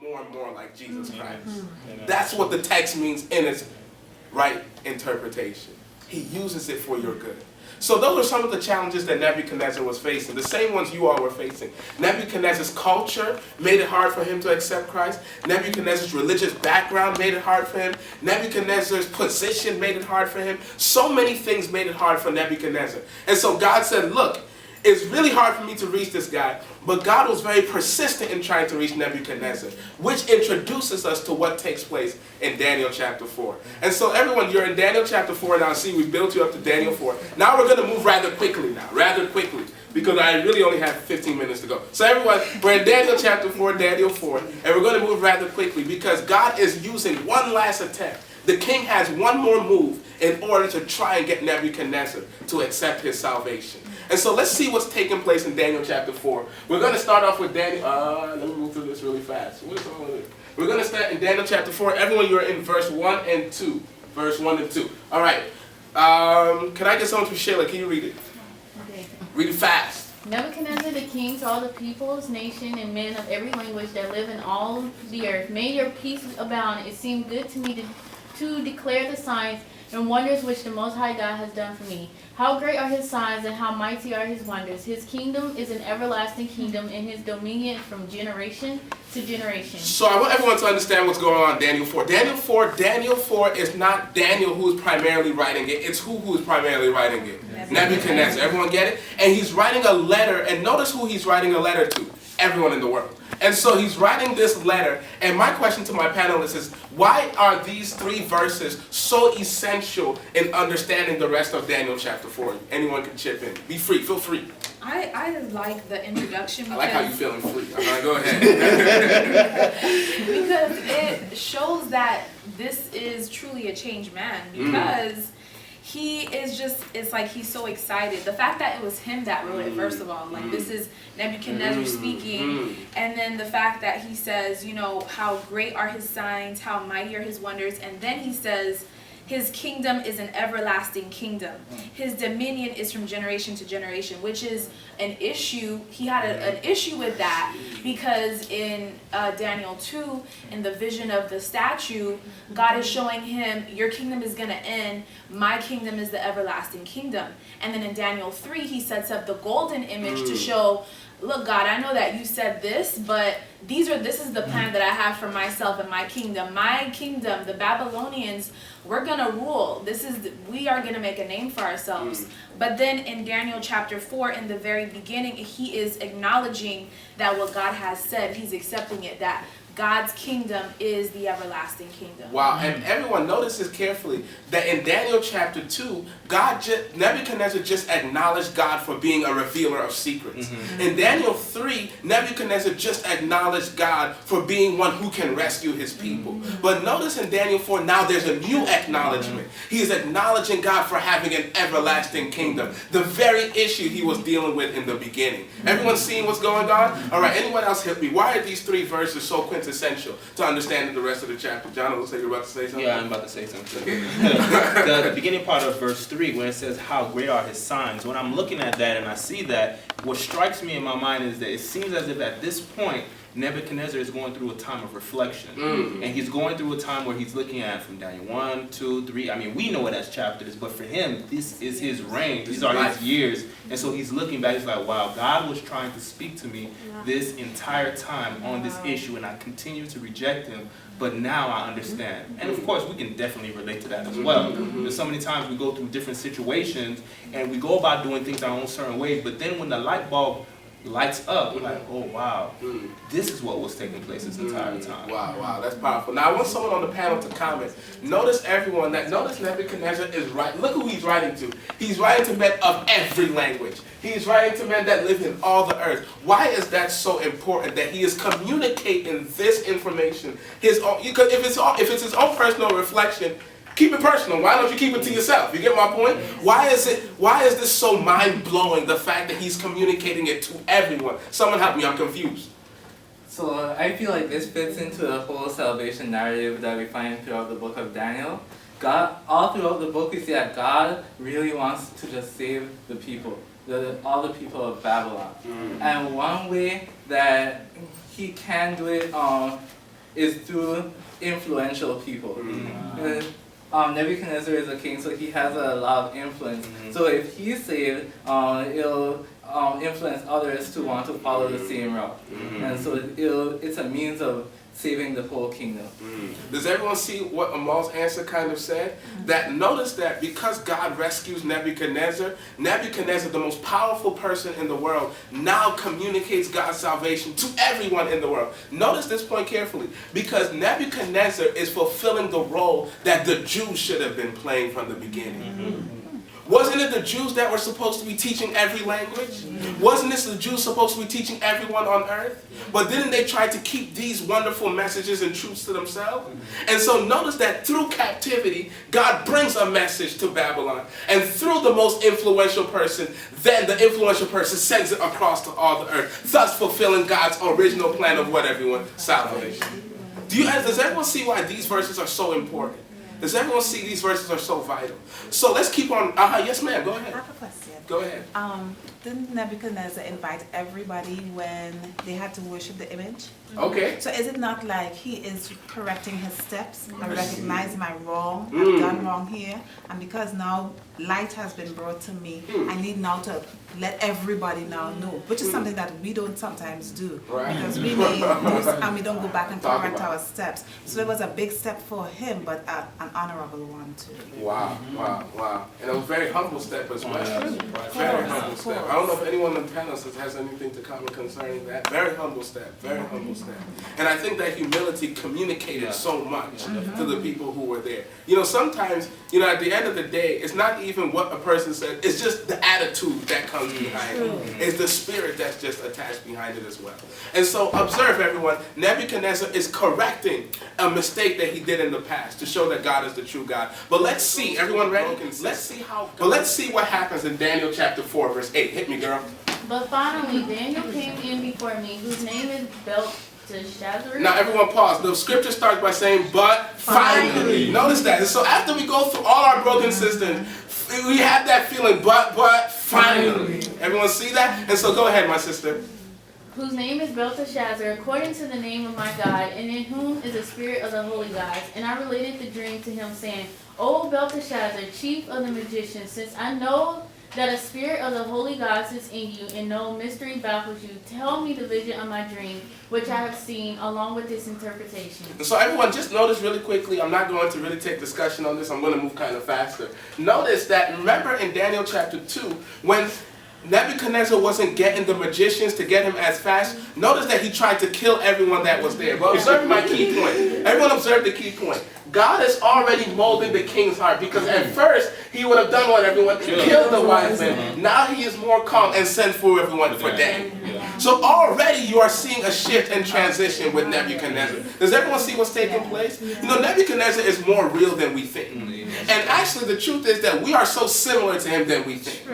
more and more like Jesus Christ. That's what the text means in its right interpretation. He uses it for your good. So those are some of the challenges that Nebuchadnezzar was facing, the same ones you all were facing. Nebuchadnezzar's culture made it hard for him to accept Christ. Nebuchadnezzar's religious background made it hard for him. Nebuchadnezzar's position made it hard for him. So many things made it hard for Nebuchadnezzar. And so God said, look, it's really hard for me to reach this guy, but God was very persistent in trying to reach Nebuchadnezzar, which introduces us to what takes place in Daniel chapter 4. And so everyone, you're in Daniel chapter 4 now. See, we built you up to Daniel 4. Now we're going to move rather quickly because I really only have 15 minutes to go. So everyone, we're in Daniel chapter 4, Daniel 4, and we're going to move rather quickly because God is using one last attempt. The king has one more move in order to try and get Nebuchadnezzar to accept his salvation. And so let's see what's taking place in Daniel chapter 4. We're going to start off with Daniel. Let me move through this really fast. What is all of this? We're going to start in Daniel chapter 4. Everyone, you're in verse 1 and 2. Verse 1 and 2. All right. Can I get someone to Sheila? Can you read it? Okay. Read it fast. Nebuchadnezzar the king to all the peoples, nation, and men of every language that live in all the earth. May your peace abound. It seemed good to me to declare the signs and wonders which the Most High God has done for me. How great are his signs and how mighty are his wonders. His kingdom is an everlasting kingdom and his dominion from generation to generation. So I want everyone to understand what's going on in Daniel 4. Daniel 4 is not Daniel who is primarily writing it. It's who is primarily writing it? Nebuchadnezzar. Everyone get it? And he's writing a letter, and notice who he's writing a letter to. Everyone in the world. And so he's writing this letter, and my question to my panelists is, why are these 3 verses so essential in understanding the rest of Daniel chapter 4? Anyone can chip in. Be free. Feel free. I like the introduction because I like how you're feeling free. Go ahead. because it shows that this is truly a changed man because he is just, it's like he's so excited. The fact that it was him that wrote it, first of all, like this is Nebuchadnezzar speaking, and then the fact that he says, you know, how great are his signs, how mighty are his wonders, and then he says, his kingdom is an everlasting kingdom. His dominion is from generation to generation, which is an issue. He had an issue with that because in Daniel 2, in the vision of the statue, God is showing him, your kingdom is going to end. My kingdom is the everlasting kingdom. And then in Daniel 3, he sets up the golden image to show, look, God, I know that you said this, but this is the plan that I have for myself and my kingdom. My kingdom, the Babylonians, we're going to rule. We are going to make a name for ourselves. But then in Daniel chapter 4, in the very beginning, he is acknowledging that what God has said, he's accepting it, that God's kingdom is the everlasting kingdom. Wow, and everyone notice this carefully, that in Daniel chapter 2, Nebuchadnezzar just acknowledged God for being a revealer of secrets. In Daniel 3, Nebuchadnezzar just acknowledged God for being one who can rescue his people. But notice in Daniel 4, now there's a new acknowledgement. He is acknowledging God for having an everlasting kingdom, the very issue he was dealing with in the beginning. Everyone seeing what's going on? All right, anyone else help me? Why are these 3 verses so quintessential to understanding the rest of the chapter? John, it looks like you're about to say something. Yeah, I'm about to say something. The beginning part of verse 3, when it says, how great are his signs, when I'm looking at that and I see that, what strikes me in my mind is that it seems as if at this point, Nebuchadnezzar is going through a time of reflection. And he's going through a time where he's looking at from Daniel 1, 2, 3. I mean, we know it as chapters, but for him, this is his reign. These are his years. And so he's looking back, he's like, wow, God was trying to speak to me this entire time on this issue, and I continue to reject him. But now I understand. And of course, we can definitely relate to that as well. There's so many times we go through different situations, and we go about doing things our own certain way, but then when the light bulb lights up, we're like, oh wow, this is what was taking place this entire time. Wow, that's powerful. Now I want someone on the panel to comment. Notice Nebuchadnezzar is right. Look who he's writing to. He's writing to men of every language. He's writing to men that live in all the earth. Why is that so important that he is communicating this information? Because if it's his own personal reflection, keep it personal. Why don't you keep it to yourself? You get my point? Why is this so mind-blowing, the fact that he's communicating it to everyone? Someone help me, I'm confused. So I feel like this fits into the whole salvation narrative that we find throughout the book of Daniel. God, all throughout the book we see that God really wants to just save the people, all the people of Babylon. And one way that he can do it is through influential people. And, Nebuchadnezzar is a king, so he has a lot of influence. So if he's saved, it'll influence others to want to follow the same route. And so it's a means of saving the whole kingdom. Does everyone see what Amal's answer kind of said? That notice that because God rescues Nebuchadnezzar, Nebuchadnezzar, the most powerful person in the world, now communicates God's salvation to everyone in the world. Notice this point carefully, because Nebuchadnezzar is fulfilling the role that the Jews should have been playing from the beginning. Wasn't it the Jews that were supposed to be teaching every language? Wasn't it the Jews supposed to be teaching everyone on earth? But didn't they try to keep these wonderful messages and truths to themselves? And so notice that through captivity, God brings a message to Babylon. And through the most influential person, then the influential person sends it across to all the earth, thus fulfilling God's original plan of what everyone? Salvation. Does everyone see why these verses are so important? Does everyone see these verses are so vital? So let's keep on. Yes, ma'am. Go ahead. I have a question. Go ahead. Didn't Nebuchadnezzar invite everybody when they had to worship the image? Okay. So is it not like he is correcting his steps? I recognize my wrong. I've done wrong here. And because now light has been brought to me, I need now to let everybody now know, which is something that we don't sometimes do. Right. Because we may do, and we don't go back and correct our steps. So it was a big step for him, but an honorable one too. Wow, wow, wow. And a very humble step as well. Very humble step. I don't know if anyone on the panel has anything to comment concerning that. Very humble step, very humble step. And I think that humility communicated so much to the people who were there. You know, sometimes, you know, at the end of the day, it's not even what a person said, it's just the attitude that comes behind it. It's the spirit that's just attached behind it as well. And so observe, everyone, Nebuchadnezzar is correcting a mistake that he did in the past to show that God is the true God. But let's see, everyone ready? Let's see what happens in Daniel chapter 4, verse 8. Hit me, girl. But finally, Daniel came in before me, whose name is Belteshazzar. Now everyone pause. The scripture starts by saying, but finally. Notice that. And so after we go through all our broken systems, we have that feeling, but finally. Everyone see that? And so go ahead, my sister. Whose name is Belteshazzar, according to the name of my God, and in whom is the spirit of the holy gods. And I related the dream to him, saying, O Belteshazzar, chief of the magicians, since I know that a spirit of the holy gods is in you, and no mystery baffles you, tell me the vision of my dream, which I have seen, along with its interpretation. And so everyone, just notice really quickly, I'm not going to really take discussion on this, I'm going to move kind of faster. Notice that, remember in Daniel chapter 2, when Nebuchadnezzar wasn't getting the magicians to get him as fast, notice that he tried to kill everyone that was there. But observe my key point. Everyone observe the key point. God is already molding the king's heart, because at first he would have done what everyone killed the wise men. Now he is more calm and sent for everyone for Daniel. So already you are seeing a shift and transition with Nebuchadnezzar. Does everyone see what's taking place? You know, Nebuchadnezzar is more real than we think. And actually the truth is that we are so similar to him than we think.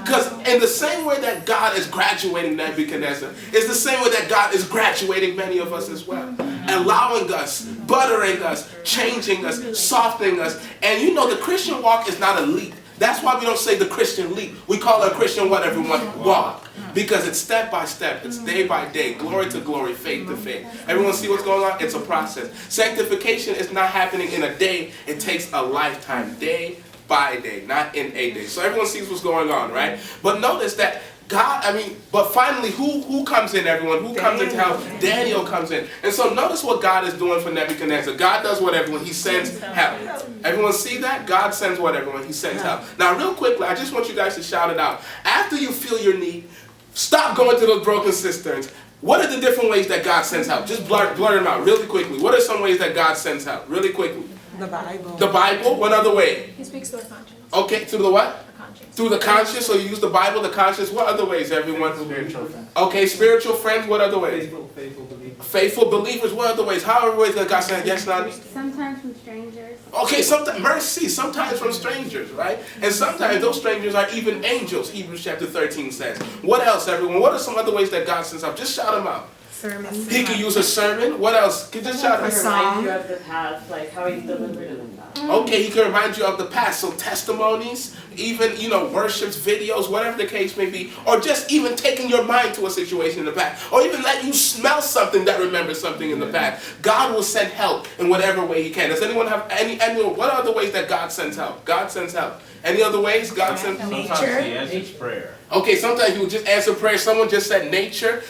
Because in the same way that God is graduating Nebuchadnezzar, it's the same way that God is graduating many of us as well. Allowing us, buttering us, changing us, softening us. And you know, the Christian walk is not a leap. That's why we don't say the Christian leap. We call it a Christian what, everyone? Walk. Because it's step by step. It's day by day. Glory to glory. Faith to faith. Everyone see what's going on? It's a process. Sanctification is not happening in a day. It takes a lifetime. Day by day. Not in a day. So everyone sees what's going on, right? But notice that God, but finally, who comes in, everyone? Who comes in to help? Daniel comes in. And so notice what God is doing for Nebuchadnezzar. God does what everyone, he sends help. Everyone see that? God sends what everyone, he sends help. Now real quickly, I just want you guys to shout it out. After you feel your need, stop going to those broken cisterns. What are the different ways that God sends help? Just blurt them out really quickly. What are some ways that God sends help? Really quickly. The Bible. The Bible? What other way? He speaks to our conscience. Okay, to the what? The conscience. Through the conscience, so you use the Bible, the conscience. What other ways, everyone? Spiritual friends. Okay, spiritual friends. What other ways? Faithful believers. Faithful believers. What other ways? How are ways that God said yes, not? Sometimes from strangers. Okay, sometimes mercy. Sometimes from strangers, right? And sometimes those strangers are even angels. Hebrews chapter 13 says. What else, everyone? What are some other ways that God sends help? Just shout them out. Sermons. He could use a sermon. What else? Could just shout A out. song. Remind you of the past, like how he's delivered in the past. Okay, he can remind you of the past. So testimonies, even, worships, videos, whatever the case may be, or just even taking your mind to a situation in the past, or even let you smell something that remembers something in the past. God will send help in whatever way he can. Does anyone have any what are the ways that God sends help? God sends help. Any other ways God sends help? Sometimes he answers prayer. Okay, sometimes he will just answer prayer. Someone just said nature.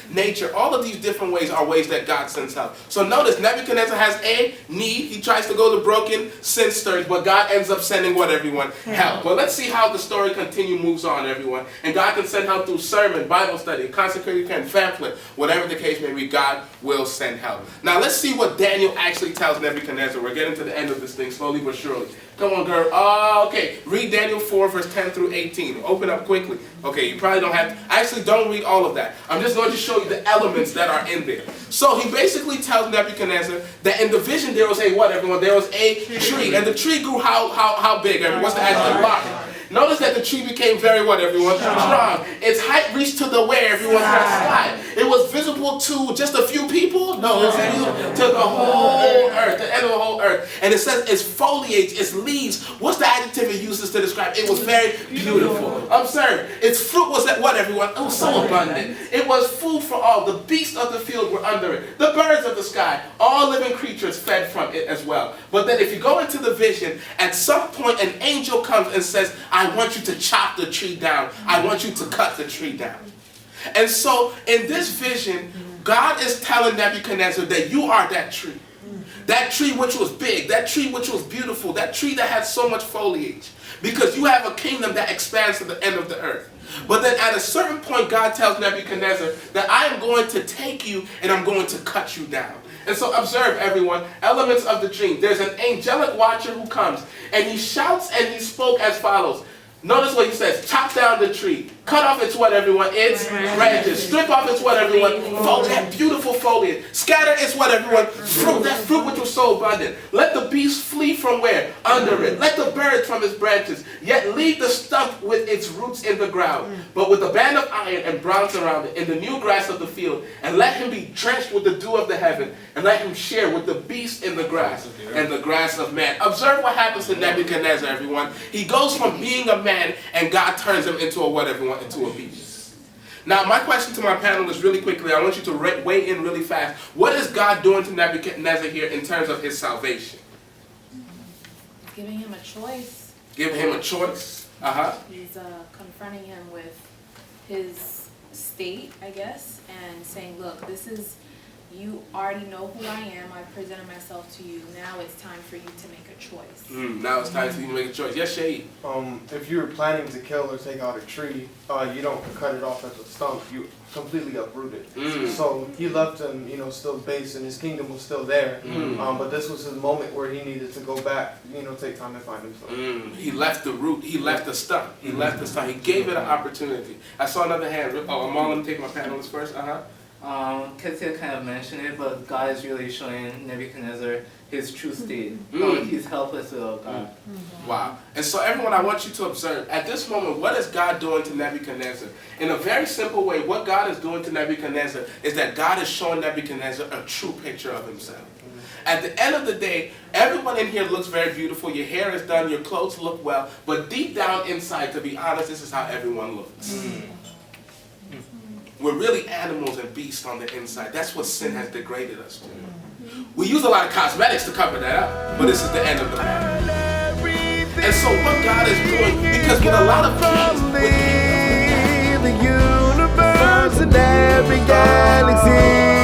All of these different ways are ways that God sends help. So notice, Nebuchadnezzar has a need. He tries to go to broken, sin stirs, but God ends up sending what, everyone? Help. Well, let's see how the story moves on, everyone. And God can send help through sermon, Bible study, consecrated pen, pamphlet, whatever the case may be, God will send help. Now, let's see what Daniel actually tells Nebuchadnezzar. We're getting to the end of this thing, slowly but surely. Come on, girl. Okay, read Daniel 4, verse 10 through 18. Open up quickly. Okay, you probably don't have to. Actually, don't read all of that. I'm just going to show you the elements that are in there. So he basically tells Nebuchadnezzar that in the vision there was a what, everyone? There was a tree. And the tree grew how big? What's the adjective? Large. Notice that the tree became very what, everyone? Strong. Its height reached to the where, everyone? Sky. It was visible to just a few people? No, it was visible to the whole earth, the end of the whole earth. And it says its foliage, its leaves. What's the adjective it uses to describe? It was very beautiful. Observe, its fruit was at what, everyone? It was so abundant. It was food for all. The beasts of the field were under it. The birds of the sky, all living creatures fed from it as well. But then if you go into the vision, at some point an angel comes and says, I want you to chop the tree down. I want you to cut the tree down. And so in this vision, God is telling Nebuchadnezzar that you are that tree. That tree which was big, that tree which was beautiful, that tree that had so much foliage. Because you have a kingdom that expands to the end of the earth. But then at a certain point, God tells Nebuchadnezzar that I am going to take you and I'm going to cut you down. And so observe, everyone, elements of the dream. There's an angelic watcher who comes and he shouts and he spoke as follows. Notice what he says, chop down the tree, cut off its what, everyone? Its branches. Strip off its what, everyone? That beautiful foliage. Scatter its what, everyone? Fruit, that fruit which was so abundant. Let the beast flee from where? Under it. Let the birds from its branches. Yet leave the stump with its roots in the ground, but with a band of iron and bronze around it, in the new grass of the field. And let him be drenched with the dew of the heaven, and let him share with the beast in the grass, and the grass of man. Observe what happens to Nebuchadnezzar, everyone. He goes from being a man, and God turns him into a what, everyone? Into a beast. Now, my question to my panelists really quickly, I want you to weigh in really fast. What is God doing to Nebuchadnezzar here in terms of his salvation? Giving him a choice. Giving him a choice. He's confronting him with his state, I guess, and saying, look, you already know who I am. I've presented myself to you. Now it's time for you to make a choice. Now it's time for you to make a choice. Yes, Shahid? If you're planning to kill or take out a tree, you don't cut it off at the stump. You completely uproot it. So he left him, still base, and his kingdom was still there. But this was his moment where he needed to go back, take time to find himself. He left the root. He left the stump. He left the stump. He gave it an opportunity. I saw another hand. I'm all going to take my panelists first. Ketia kind of mentioned it, but God is really showing Nebuchadnezzar his true state. He's helpless without God. Wow. And so everyone, I want you to observe, at this moment, what is God doing to Nebuchadnezzar? In a very simple way, what God is doing to Nebuchadnezzar is that God is showing Nebuchadnezzar a true picture of himself. At the end of the day, everyone in here looks very beautiful. Your hair is done, your clothes look well, but deep down inside, to be honest, this is how everyone looks. We're really animals and beasts on the inside. That's what sin has degraded us to. We use a lot of cosmetics to cover that up, but this is the end of the matter. And so what God is doing, because with a lot of kings, with kingdoms, the universe and every galaxy.